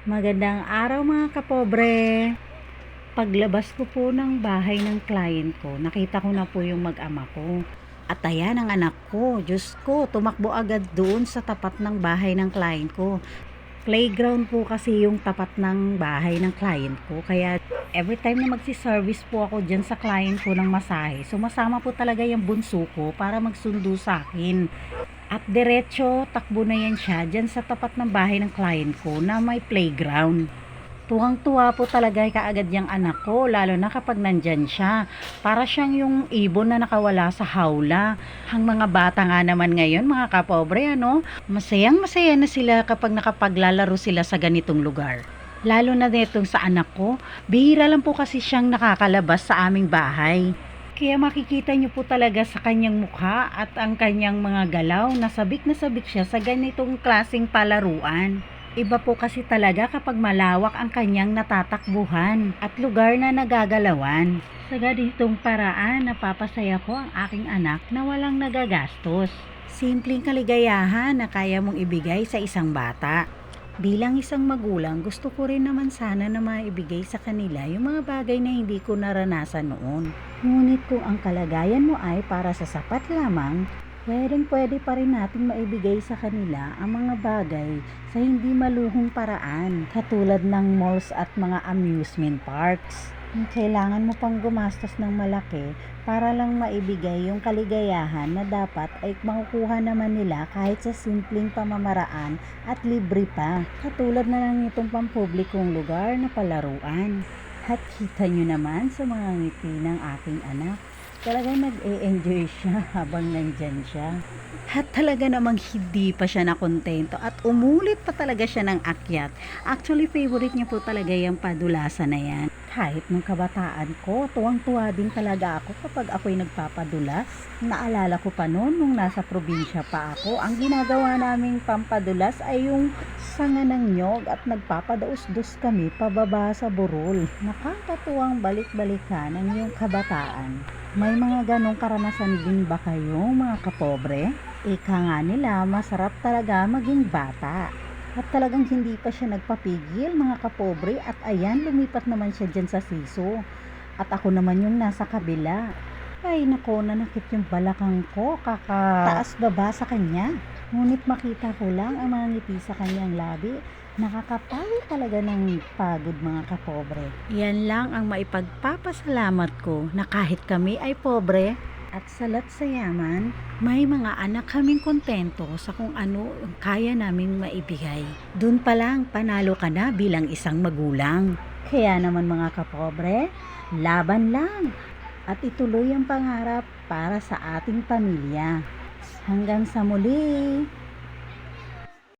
Magandang araw mga kapobre. Paglabas ko po ng bahay ng client ko, nakita ko na po yung mag-ama ko. At ayan ang anak ko. Diyos ko, tumakbo agad doon sa tapat ng bahay ng client ko. Playground po kasi yung tapat ng bahay ng client ko. Kaya every time na magsi-service po ako dyan sa client ko ng masahe, sumasama po talaga yung bunso ko para magsundo sa akin. At diretso, takbo na yan siya dyan sa tapat ng bahay ng client ko na may playground. Tuwang-tuwa po talaga kaagad yung anak ko, lalo na kapag nandyan siya. Para siyang yung ibon na nakawala sa hawla. Ang mga bata nga naman ngayon, mga kapobre, masayang masaya na sila kapag nakapaglalaro sila sa ganitong lugar. Lalo na ditong sa anak ko, bihira lang po kasi siyang nakakalabas sa aming bahay. Kaya makikita niyo po talaga sa kanyang mukha at ang kanyang mga galaw na sabik siya sa ganitong klaseng palaruan. Iba po kasi talaga kapag malawak ang kanyang natatakbuhan at lugar na nagagalawan. Sa ganitong paraan, napapasaya ko ang aking anak na walang nagagastos. Simpleng kaligayahan na kaya mong ibigay sa isang bata. Bilang isang magulang, gusto ko rin naman sana na maibigay sa kanila yung mga bagay na hindi ko naranasan noon. Ngunit kung ang kalagayan mo ay para sa sapat lamang, pwede pa rin natin maibigay sa kanila ang mga bagay sa hindi maluhong paraan, katulad ng malls at mga amusement parks. Kailangan mo pang gumastos ng malaki para lang maibigay yung kaligayahan na dapat ay makukuha naman nila kahit sa simpleng pamamaraan at libre pa. Katulad na lang itong pampublikong lugar na palaruan. At kita nyo naman sa mga ngiti ng aking anak, talagang nag-e-enjoy siya habang nandyan siya. At talaga namang hindi pa siya nakontento at umulit pa talaga siya ng akyat. Actually, favorite niya po talaga yung padulasan na yan. Kahit nung kabataan ko, tuwang-tuwa din talaga ako kapag ako'y nagpapadulas. Naalala ko pa noon nung nasa probinsya pa ako, ang ginagawa naming pampadulas ay yung sanga ng nyog at nagpapadaus-dus kami pababa sa burol. Nakakatuwang balik-balikan ang iyong kabataan. May mga ganong karanasan din ba kayo mga kapobre? Ika nga nila, masarap talaga maging bata. At talagang hindi pa siya nagpapigil mga kapobre at ayan lumipat naman siya dyan sa siso. At ako naman yung nasa kabila. Ay nako, nanakit yung balakang ko taas baba sa kanya. Ngunit makita ko lang ang mga ngiti sa kanyang labi. Nakakapawi talaga ng pagod mga kapobre. Yan lang ang maipagpapasalamat ko na kahit kami ay pobre at salat sa yaman, may mga anak kaming kontento sa kung ano ang kaya naming maibigay. Doon pa lang panalo ka na bilang isang magulang. Kaya naman mga kapobre, laban lang at ituloy ang pangarap para sa ating pamilya. Hanggang sa muli!